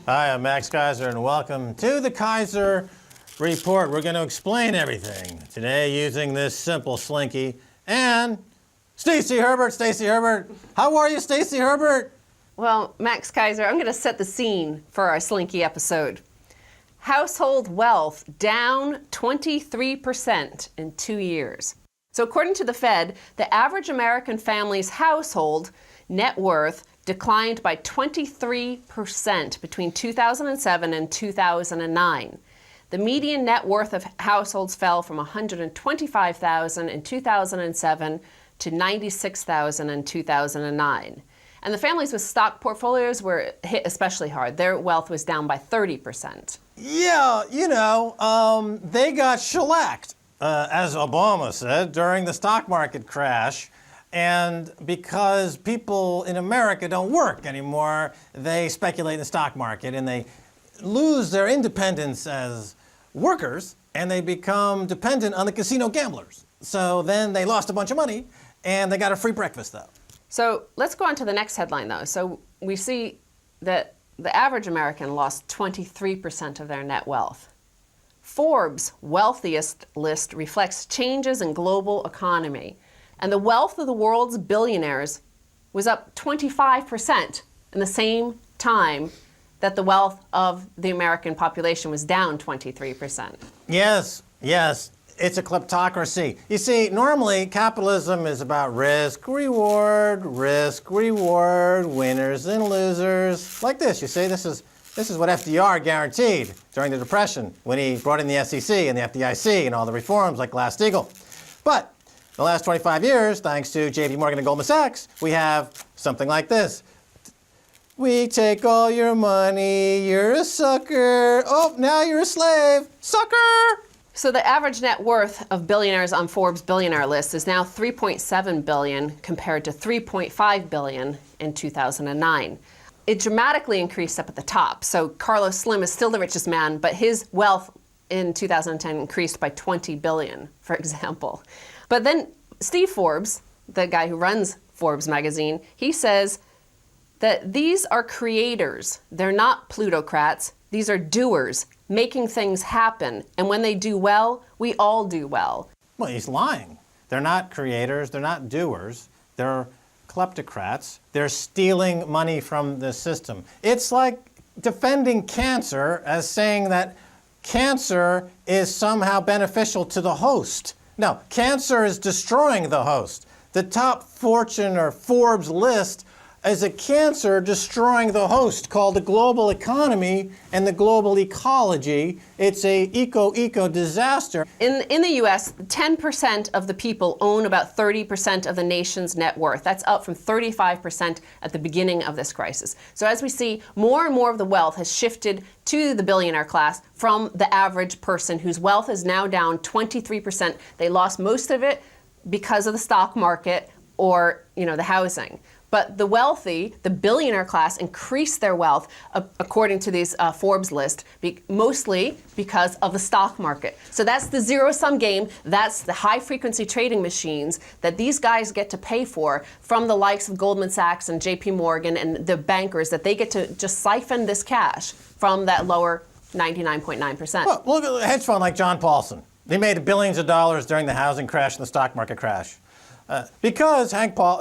Hi, I'm Max Keiser, and welcome to the Keiser Report. We're going to explain everything today using this simple slinky. And Stacy Herbert. Stacy Herbert. How are you, Stacy Herbert? Well, Max Keiser, I'm going to set the scene for our slinky episode. Household wealth down 23% in 2 years. So according to the Fed, the average American family's household net worth declined by 23% between 2007 and 2009. The median net worth of households fell from $125,000 in 2007 to $96,000 in 2009. And the families with stock portfolios were hit especially hard. Their wealth was down by 30%. Yeah, they got shellacked, as Obama said, during the stock market crash. And because people in America don't work anymore, they speculate in the stock market and they lose their independence as workers and they become dependent on the casino gamblers. So then they lost a bunch of money and they got a free breakfast though. So let's go on to the next headline though. So we see that the average American lost 23% of their net wealth. Forbes' wealthiest list reflects changes in global economy. And the wealth of the world's billionaires was up 25% in the same time that the wealth of the American population was down 23%. Yes. It's a kleptocracy. You see, normally capitalism is about risk, reward, winners and losers. Like this, you see, this is what FDR guaranteed during the Depression when he brought in the SEC and the FDIC and all the reforms like Glass-Steagall. But the last 25 years, thanks to JP Morgan and Goldman Sachs, we have something like this. We take all your money, you're a sucker. Oh, now you're a slave, sucker! So the average net worth of billionaires on Forbes' billionaire list is now $3.7 billion compared to $3.5 billion in 2009. It dramatically increased up at the top. So Carlos Slim is still the richest man, but his wealth in 2010 increased by $20 billion, for example. But then Steve Forbes, the guy who runs Forbes magazine, he says that these are creators. They're not plutocrats. These are doers, making things happen. And when they do well, we all do well. Well, he's lying. They're not creators. They're not doers. They're kleptocrats. They're stealing money from the system. It's like defending cancer as saying that cancer is somehow beneficial to the host. No, cancer is destroying the host. The top Fortune or Forbes list is a cancer destroying the host called the global economy and the global ecology. It's a eco disaster. In the US, 10% of the people own about 30% of the nation's net worth. That's up from 35% at the beginning of this crisis. So as we see, more and more of the wealth has shifted to the billionaire class from the average person whose wealth is now down 23%. They lost most of it because of the stock market or, the housing. But the wealthy, the billionaire class, increased their wealth, according to these Forbes list, mostly because of the stock market. So that's the zero-sum game. That's the high-frequency trading machines that these guys get to pay for from the likes of Goldman Sachs and JP Morgan and the bankers, that they get to just siphon this cash from that lower 99.9%. Well, look at a hedge fund like John Paulson. They made billions of dollars during the housing crash and the stock market crash. Because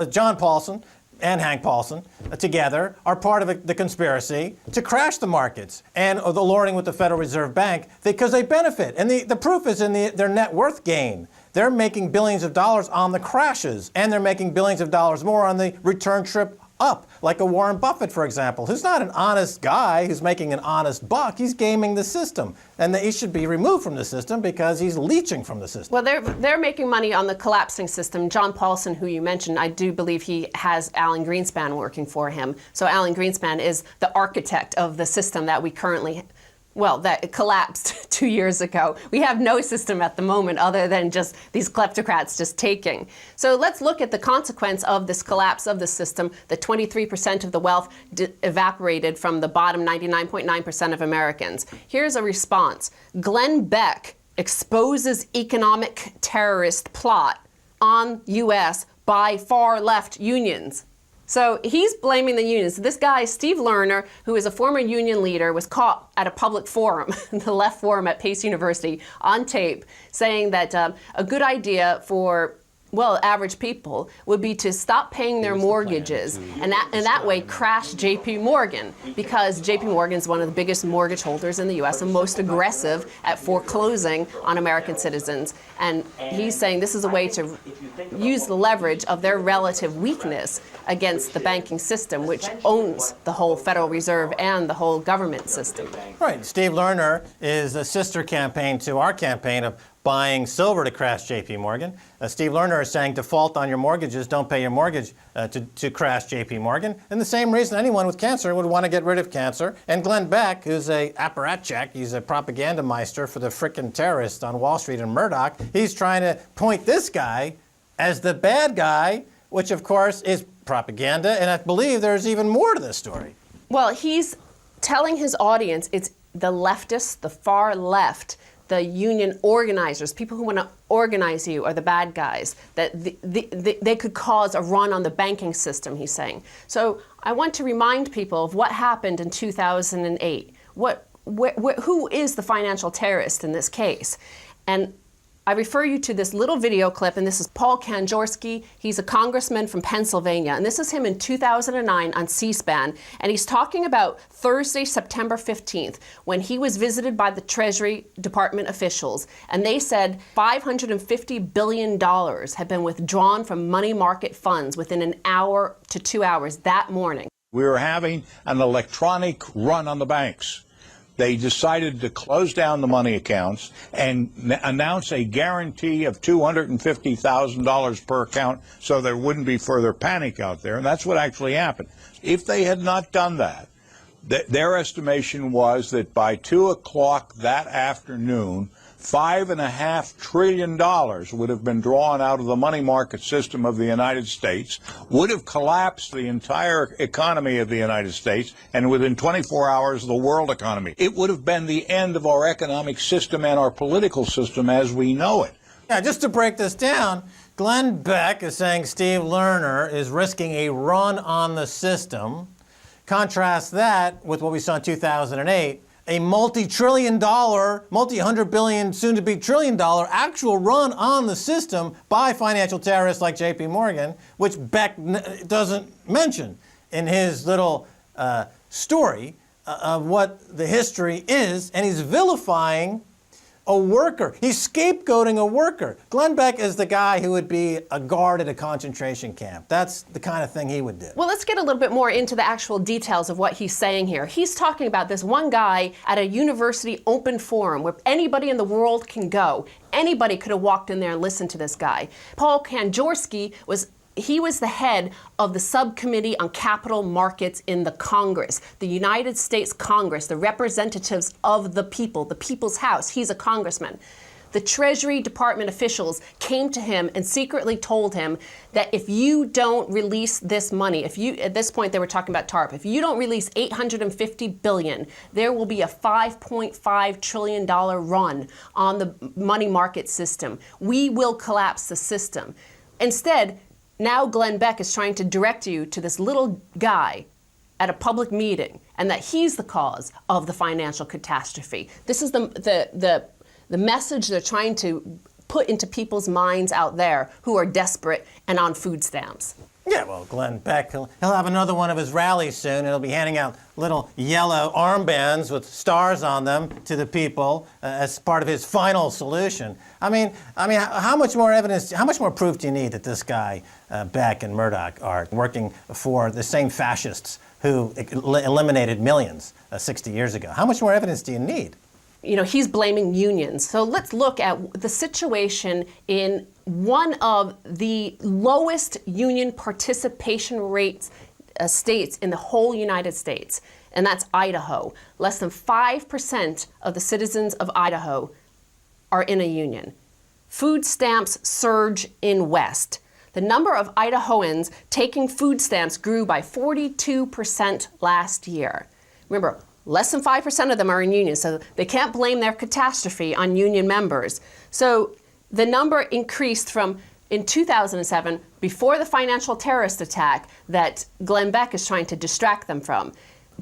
John Paulson and Hank Paulson together are part of the conspiracy to crash the markets and the lording with the Federal Reserve Bank because they benefit. And the proof is in their net worth gain. They're making billions of dollars on the crashes, and they're making billions of dollars more on the return trip up, like a Warren Buffett, for example, who's not an honest guy who's making an honest buck. He's gaming the system. And he should be removed from the system because he's leeching from the system. Well, they're making money on the collapsing system. John Paulson, who you mentioned, I do believe he has Alan Greenspan working for him. So Alan Greenspan is the architect of the system that we currently that collapsed 2 years ago. We have no system at the moment other than just these kleptocrats just taking. So let's look at the consequence of this collapse of the system. The 23% of the wealth evaporated from the bottom 99.9% of Americans. Here's a response. Glenn Beck exposes economic terrorist plot on U.S. by far left unions. So he's blaming the unions. This guy, Steve Lerner, who is a former union leader, was caught at a public forum, the left forum at Pace University, on tape, saying that a good idea for average people would be to stop paying their mortgages and that way crash JP Morgan, because JP Morgan is one of the biggest mortgage holders in the US and most aggressive at foreclosing on American citizens. And he's saying this is a way to use the leverage of their relative weakness against the banking system, which owns the whole Federal Reserve and the whole government system. Right. Steve Lerner is a sister campaign to our campaign of buying silver to crash JP Morgan. Steve Lerner is saying default on your mortgages, don't pay your mortgage to crash JP Morgan. And the same reason anyone with cancer would want to get rid of cancer. And Glenn Beck, who's a apparatchik, he's a propaganda meister for the frickin' terrorists on Wall Street and Murdoch, he's trying to point this guy as the bad guy, which of course is propaganda. And I believe there's even more to this story. Well, he's telling his audience it's the leftists, the far left, the union organizers, people who want to organize you are the bad guys, that they could cause a run on the banking system, he's saying. So I want to remind people of what happened in 2008. Who is the financial terrorist in this case? And I refer you to this little video clip, and this is Paul Kanjorski. He's a congressman from Pennsylvania, and this is him in 2009 on C-SPAN, and he's talking about Thursday, September 15th, when he was visited by the Treasury Department officials, and they said $550 billion had been withdrawn from money market funds within an hour to 2 hours that morning. We were having an electronic run on the banks. They decided to close down the money accounts and announce a guarantee of $250,000 per account so there wouldn't be further panic out there. And that's what actually happened. If they had not done that, their estimation was that by 2 o'clock that afternoon, $5.5 trillion would have been drawn out of the money market system of the United States, would have collapsed the entire economy of the United States, and within 24 hours, the world economy. It would have been the end of our economic system and our political system as we know it. Yeah, just to break this down, Glenn Beck is saying Steve Lerner is risking a run on the system. Contrast that with what we saw in 2008. A multi-trillion dollar, multi-hundred billion, soon-to-be trillion-dollar actual run on the system by financial terrorists like JP Morgan, which Beck doesn't mention in his little story of what the history is, and he's vilifying a worker. He's scapegoating a worker. Glenn Beck is the guy who would be a guard at a concentration camp. That's the kind of thing he would do. Well, let's get a little bit more into the actual details of what he's saying here. He's talking about this one guy at a university open forum where anybody in the world can go. Anybody could have walked in there and listened to this guy. Paul Kanjorski was the head of the subcommittee on capital markets in the Congress, the United States Congress, the representatives of the people, the people's house. He's a congressman. The Treasury Department officials came to him and secretly told him that if you don't release this money, at this point they were talking about TARP, if you don't release $850 billion, there will be a $5.5 trillion run on the money market system. We will collapse the system. Instead, now Glenn Beck is trying to direct you to this little guy at a public meeting, and that he's the cause of the financial catastrophe. This is the message they're trying to put into people's minds out there who are desperate and on food stamps. Yeah, well, Glenn Beck, he'll have another one of his rallies soon, and he'll be handing out little yellow armbands with stars on them to the people as part of his final solution. I mean, how much more evidence, how much more proof do you need that this guy, Beck and Murdoch, are working for the same fascists who eliminated millions 60 years ago? How much more evidence do you need? You know, he's blaming unions. So let's look at the situation in one of the lowest union participation rates states in the whole United States, and that's Idaho. Less than 5% of the citizens of Idaho are in a union. Food stamps surge in West. The number of Idahoans taking food stamps grew by 42% last year. Remember, less than 5% of them are in unions, so they can't blame their catastrophe on union members. So the number increased from in 2007, before the financial terrorist attack that Glenn Beck is trying to distract them from.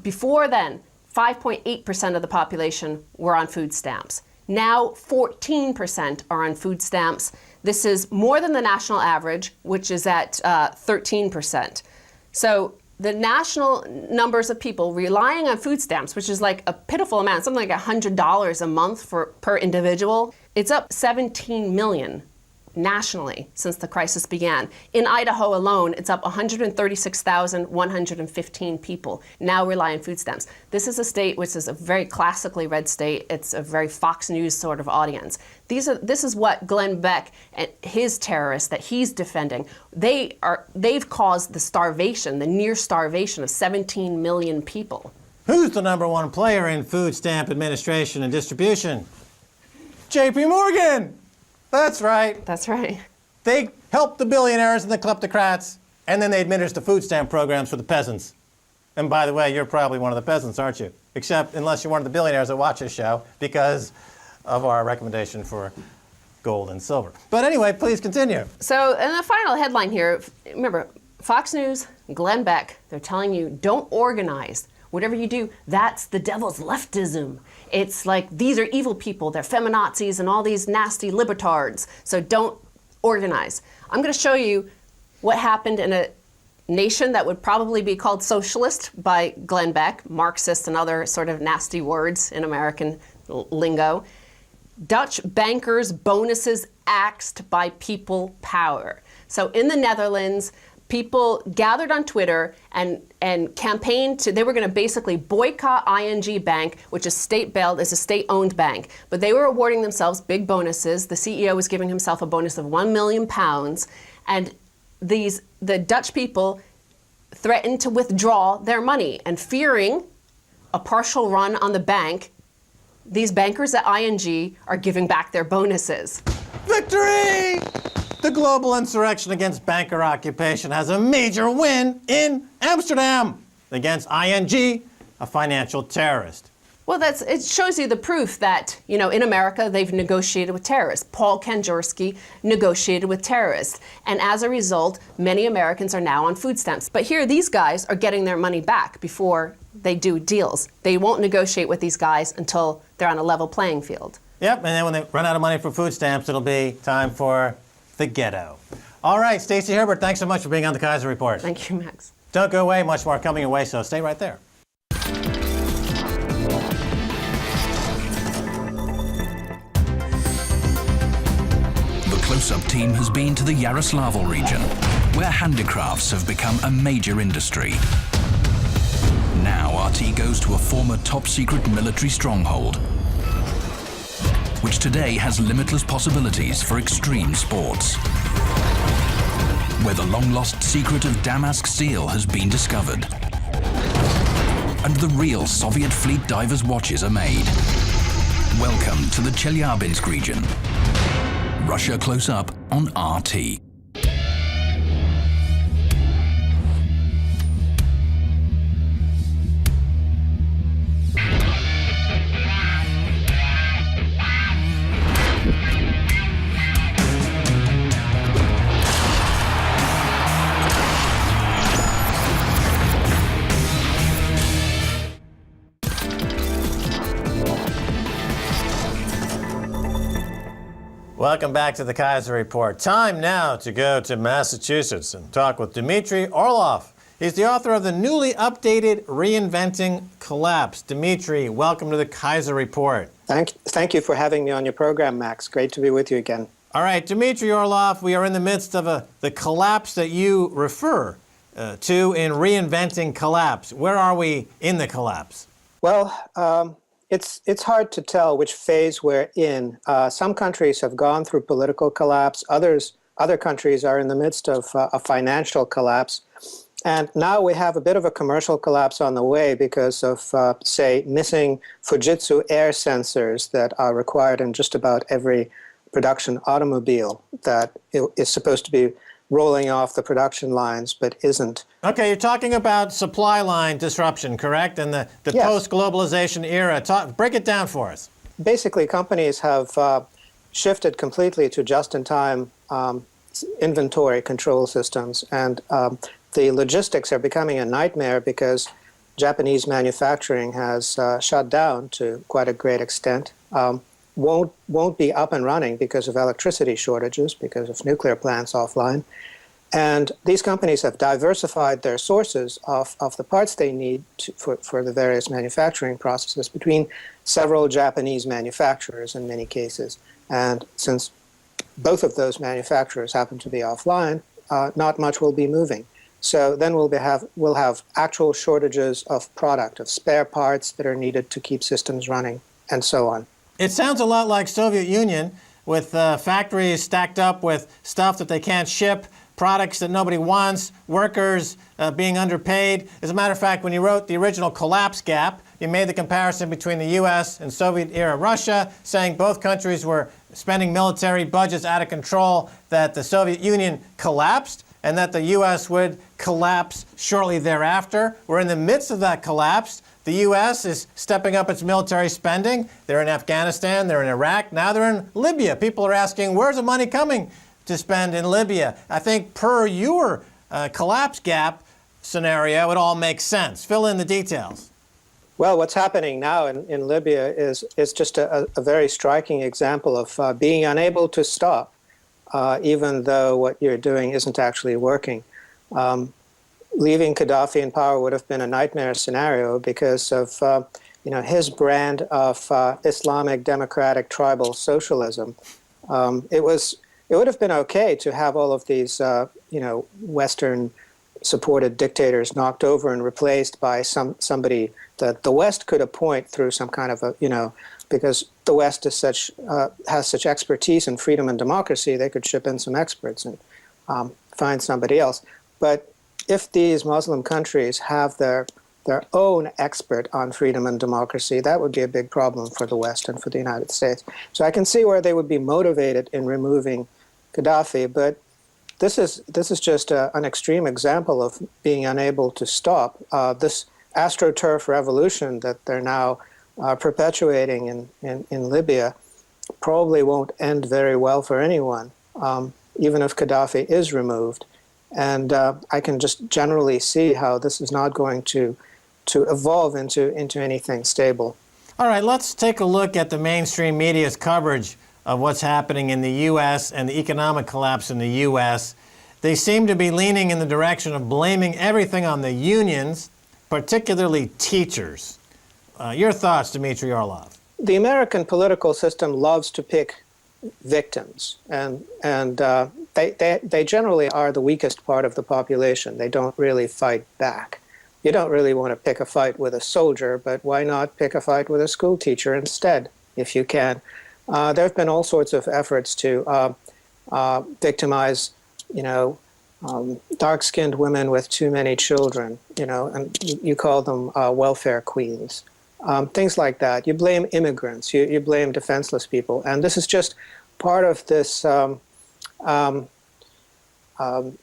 Before then, 5.8% of the population were on food stamps. Now 14% are on food stamps. This is more than the national average, which is at 13%. So the national numbers of people relying on food stamps, which is like a pitiful amount, something like $100 a month per individual, it's up 17 million nationally since the crisis began. In Idaho alone, it's up 136,115 people now rely on food stamps. This is a state which is a very classically red state. It's a very Fox News sort of audience. This is what Glenn Beck and his terrorists that he's defending, they've caused the starvation, the near starvation of 17 million people. Who's the #1 player in food stamp administration and distribution? JP Morgan! That's right. That's right. They help the billionaires and the kleptocrats, and then they administer food stamp programs for the peasants. And by the way, you're probably one of the peasants, aren't you? Except unless you're one of the billionaires that watch this show because of our recommendation for gold and silver. But anyway, please continue. So, and the final headline here, remember, Fox News, Glenn Beck, they're telling you, don't organize. Whatever you do, that's the devil's leftism. It's like, these are evil people, they're feminazis and all these nasty libertards, so don't organize. I'm going to show you what happened in a nation that would probably be called socialist by Glenn Beck, Marxist and other sort of nasty words in American lingo. Dutch bankers' bonuses axed by people power. So in the Netherlands, people gathered on Twitter and campaigned they were going to basically boycott ING Bank, which is state-bailed, is a state-owned bank. But they were awarding themselves big bonuses. The CEO was giving himself a bonus of £1 million. And the Dutch people threatened to withdraw their money. And fearing a partial run on the bank, these bankers at ING are giving back their bonuses. Victory! The global insurrection against banker occupation has a major win in Amsterdam against ING, a financial terrorist. Well, it shows you the proof that, in America, they've negotiated with terrorists. Paul Kanjorski negotiated with terrorists. And as a result, many Americans are now on food stamps. But here, these guys are getting their money back before they do deals. They won't negotiate with these guys until they're on a level playing field. Yep, and then when they run out of money for food stamps, it'll be time for the ghetto. All right, Stacy Herbert, thanks so much for being on the Keiser Report. Thank you, Max. Don't go away, much more coming your way, so stay right there. The close-up team has been to the Yaroslavl region, where handicrafts have become a major industry. Now RT goes to a former top-secret military stronghold, which today has limitless possibilities for extreme sports, where the long-lost secret of Damask steel has been discovered, and the real Soviet fleet divers' watches are made. Welcome to the Chelyabinsk region. Russia Close Up on RT. Welcome back to the Keiser Report. Time now to go to Massachusetts and talk with Dmitry Orlov. He's the author of the newly updated Reinventing Collapse. Dmitry, welcome to the Keiser Report. Thank you for having me on your program, Max. Great to be with you again. All right, Dmitry Orlov, we are in the midst of the collapse that you refer to in Reinventing Collapse. Where are we in the collapse? Well, it's hard to tell which phase we're in. Some countries have gone through political collapse. Other countries are in the midst of a financial collapse. And now we have a bit of a commercial collapse on the way because of, say, missing Fujitsu air sensors that are required in just about every production automobile that is supposed to be rolling off the production lines but isn't. Okay, you're talking about supply line disruption, correct? And the Yes. post-globalization era. Break it down for us. Basically, companies have shifted completely to just-in-time inventory control systems. And the logistics are becoming a nightmare because Japanese manufacturing has shut down to quite a great extent. Won't be up and running because of electricity shortages, because of nuclear plants offline. And these companies have diversified their sources of the parts they need for the various manufacturing processes between several Japanese manufacturers in many cases. And since both of those manufacturers happen to be offline, not much will be moving. So then we'll have actual shortages of product, of spare parts that are needed to keep systems running, and so on. It sounds a lot like Soviet Union, with factories stacked up with stuff that they can't ship, products that nobody wants, workers being underpaid. As a matter of fact, when you wrote the original Collapse Gap, you made the comparison between the U.S. and Soviet-era Russia, saying both countries were spending military budgets out of control, that the Soviet Union collapsed, and that the U.S. would collapse shortly thereafter. We're in the midst of that collapse. The U.S. is stepping up its military spending. They're in Afghanistan, they're in Iraq, now they're in Libya. People are asking, where's the money coming to spend in Libya? I think per your collapse gap scenario, it all makes sense. Fill in the details. Well, what's happening now in Libya is just a very striking example of being unable to stop, even though what you're doing isn't actually working. Leaving Gaddafi in power would have been a nightmare scenario because of his brand of Islamic democratic tribal socialism. It would have been okay to have all of these Western supported dictators knocked over and replaced by somebody that the West could appoint through some kind of because the West is has such expertise in freedom and democracy, they could ship in some experts and find somebody else. But if these Muslim countries have their own expert on freedom and democracy, that would be a big problem for the West and for the United States. So I can see where they would be motivated in removing Gaddafi, but this is just an extreme example of being unable to stop this astroturf revolution that they're now perpetuating in Libya. Probably won't end very well for anyone, even if Gaddafi is removed. And I can just generally see how this is not going to evolve into anything stable. All right, let's take a look at the mainstream media's coverage of what's happening in the U.S. and the economic collapse in the U.S. They seem to be leaning in the direction of blaming everything on the unions, particularly teachers. Your thoughts, Dmitry Orlov? The American political system loves to pick victims, and they generally are the weakest part of the population. They don't really fight back. You don't really want to pick a fight with a soldier, but why not pick a fight with a school teacher instead, if you can? There have been all sorts of efforts to victimize, dark-skinned women with too many children, and you call them welfare queens. Things like that. You blame immigrants, you blame defenseless people, and this is just part of this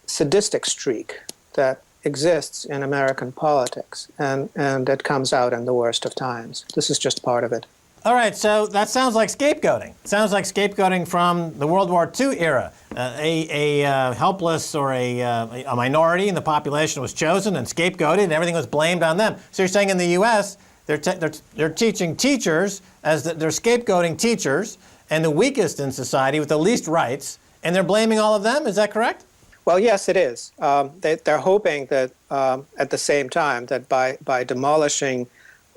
sadistic streak that exists in American politics, and it comes out in the worst of times. This is just part of it. All right, so that sounds like scapegoating. It sounds like scapegoating from the World War II era. A helpless or a minority in the population was chosen and scapegoated, and everything was blamed on them. So you're saying in the U.S., they're teaching teachers as they're scapegoating teachers and the weakest in society with the least rights, and they're blaming all of them? Is that correct? Well, yes, it is. They're hoping that at the same time that by demolishing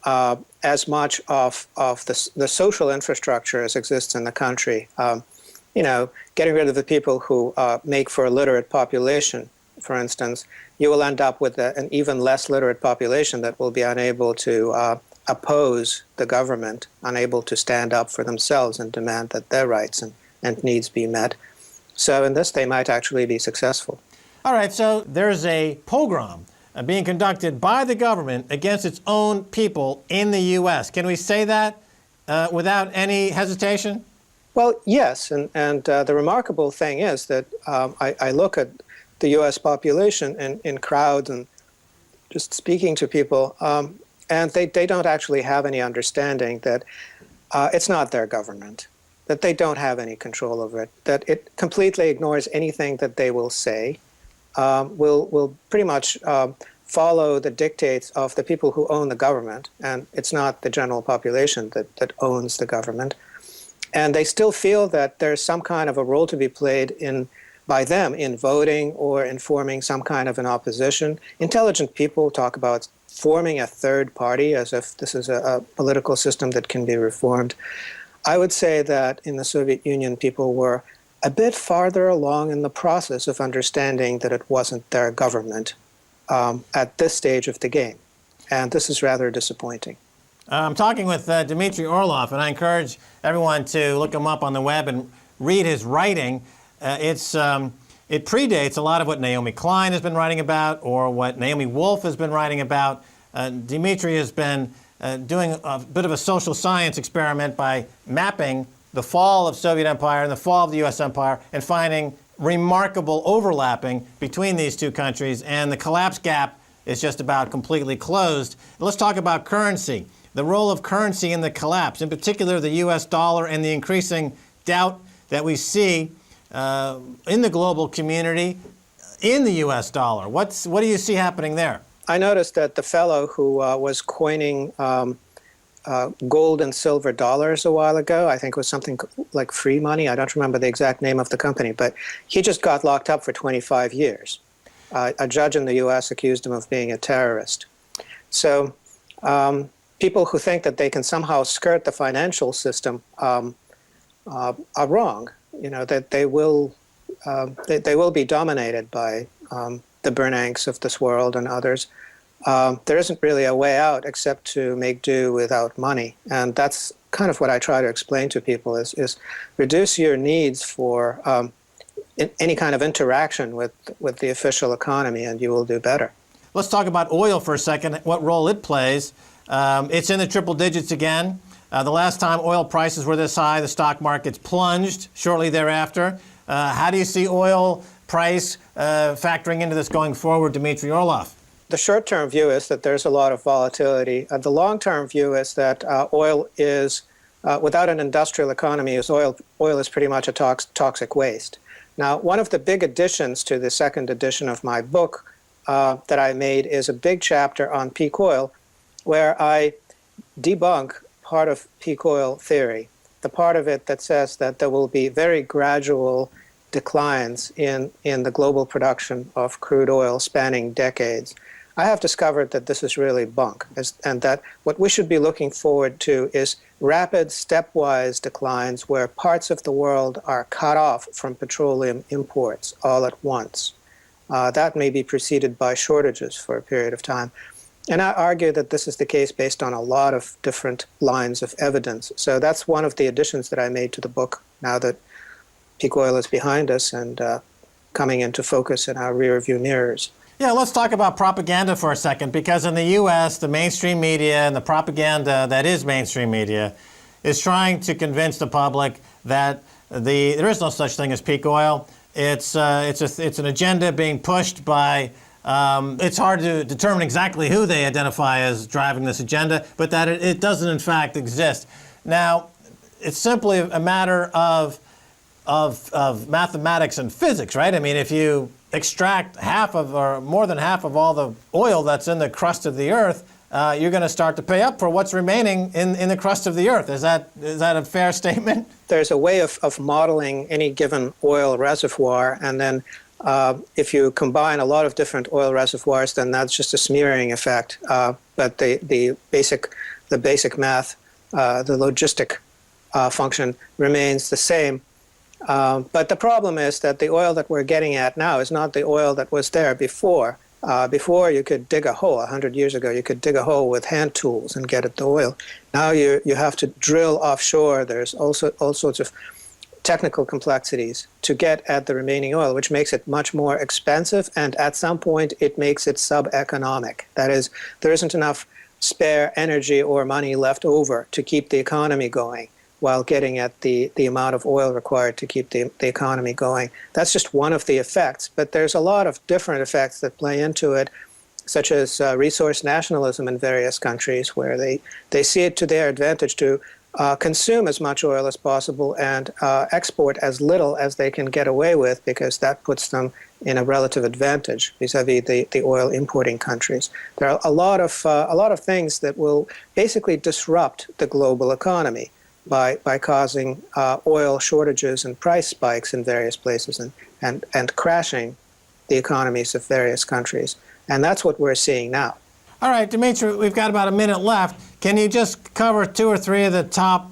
as much of the social infrastructure as exists in the country, getting rid of the people who make for a literate population, for instance, you will end up with an even less literate population that will be unable to oppose the government, unable to stand up for themselves and demand that their rights and needs be met. So in this, they might actually be successful. All right, so there's a pogrom being conducted by the government against its own people in the U.S. Can we say that without any hesitation? Well, yes, and the remarkable thing is that I look at the U.S. population in crowds and just speaking to people, and they don't actually have any understanding that it's not their government. that they don't have any control over it, that it completely ignores anything that they will say, will pretty much follow the dictates of the people who own the government, and it's not the general population that owns the government. And they still feel that there's some kind of a role to be played by them in voting or in forming some kind of an opposition. Intelligent people talk about forming a third party as if this is a political system that can be reformed. I would say that in the Soviet Union, people were a bit farther along in the process of understanding that it wasn't their government at this stage of the game. And this is rather disappointing. I'm talking with Dmitry Orlov, and I encourage everyone to look him up on the web and read his writing. It predates a lot of what Naomi Klein has been writing about or what Naomi Wolf has been writing about. Dmitry has been doing a bit of a social science experiment by mapping the fall of Soviet Empire and the fall of the U.S. Empire and finding remarkable overlapping between these two countries, and the collapse gap is just about completely closed. Let's talk about currency, the role of currency in the collapse, in particular the U.S. dollar and the increasing doubt that we see in the global community in the U.S. dollar. What do you see happening there? I noticed that the fellow who was coining gold and silver dollars a while ago, I think it was something like Free Money, I don't remember the exact name of the company, but he just got locked up for 25 years. A judge in the U.S. accused him of being a terrorist. So people who think that they can somehow skirt the financial system are wrong. You know, that they will be dominated by the Bernanks of this world and others. There isn't really a way out except to make do without money. And that's kind of what I try to explain to people is reduce your needs for any kind of interaction with the official economy, and you will do better. Let's talk about oil for a second, what role it plays. It's in the triple digits again. The last time oil prices were this high, the stock markets plunged shortly thereafter. How do you see oil price factoring into this going forward, Dmitry Orlov? The short-term view is that there's a lot of volatility. The long-term view is that oil is, without an industrial economy, oil is pretty much a toxic waste. Now, one of the big additions to the second edition of my book that I made is a big chapter on peak oil, where I debunk part of peak oil theory, the part of it that says that there will be very gradual declines in the global production of crude oil spanning decades. I have discovered that this is really bunk, and that what we should be looking forward to is rapid stepwise declines where parts of the world are cut off from petroleum imports all at once. That may be preceded by shortages for a period of time. And I argue that this is the case based on a lot of different lines of evidence. So that's one of the additions that I made to the book now that peak oil is behind us and coming into focus in our rearview mirrors. Yeah, let's talk about propaganda for a second, because in the U.S., the mainstream media and the propaganda that is mainstream media is trying to convince the public that there is no such thing as peak oil. It's an agenda being pushed by, it's hard to determine exactly who they identify as driving this agenda, but that it doesn't in fact exist. Now, it's simply a matter of mathematics and physics, right? I mean, if you extract half of or more than half of all the oil that's in the crust of the earth, you're going to start to pay up for what's remaining in the crust of the earth. Is that a fair statement? There's a way of modeling any given oil reservoir, and then if you combine a lot of different oil reservoirs, then that's just a smearing effect. But the basic math, the logistic function remains the same. But the problem is that the oil that we're getting at now is not the oil that was there before. Before, you could dig a hole. 100 years ago, you could dig a hole with hand tools and get at the oil. Now you have to drill offshore. There's also all sorts of technical complexities to get at the remaining oil, which makes it much more expensive, and at some point it makes it sub-economic. That is, there isn't enough spare energy or money left over to keep the economy going while getting at the amount of oil required to keep the economy going. That's just one of the effects, but there's a lot of different effects that play into it, such as resource nationalism in various countries, where they see it to their advantage to consume as much oil as possible and export as little as they can get away with, because that puts them in a relative advantage vis-a-vis the oil importing countries. There are a lot of things that will basically disrupt the global economy by causing oil shortages and price spikes in various places and crashing the economies of various countries. And that's what we're seeing now. All right, Dimitri, we've got about a minute left. Can you just cover 2 or 3 of the top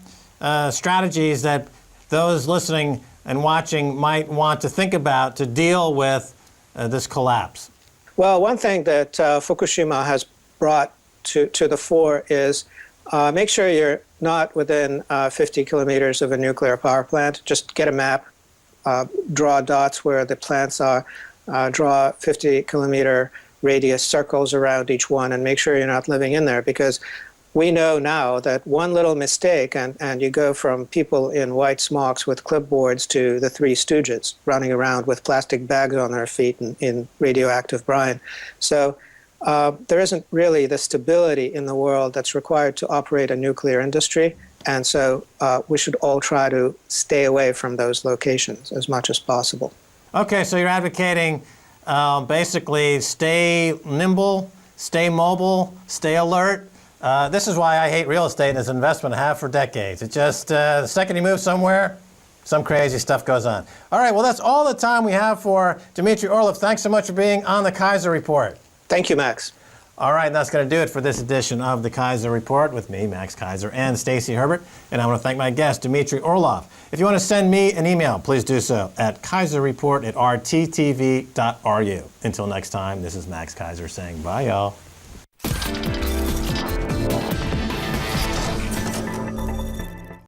strategies that those listening and watching might want to think about to deal with this collapse? Well, one thing that Fukushima has brought to the fore is make sure you're not within 50 kilometers of a nuclear power plant. Just get a map, draw dots where the plants are, draw 50-kilometer radius circles around each one, and make sure you're not living in there, because we know now that one little mistake and you go from people in white smocks with clipboards to the Three Stooges running around with plastic bags on their feet in radioactive brine. So there isn't really the stability in the world that's required to operate a nuclear industry, and so we should all try to stay away from those locations as much as possible. Okay, so you're advocating basically stay nimble, stay mobile, stay alert. This is why I hate real estate as an investment. I have for decades. It just, the second you move somewhere, some crazy stuff goes on. All right, well, that's all the time we have for Dmitry Orlov. Thanks so much for being on the Keiser Report. Thank you, Max. All right, that's going to do it for this edition of the Keiser Report with me, Max Keiser, and Stacy Herbert. And I want to thank my guest, Dmitry Orlov. If you want to send me an email, please do so at keiserreport@rttv.ru. Until next time, this is Max Keiser saying bye, y'all.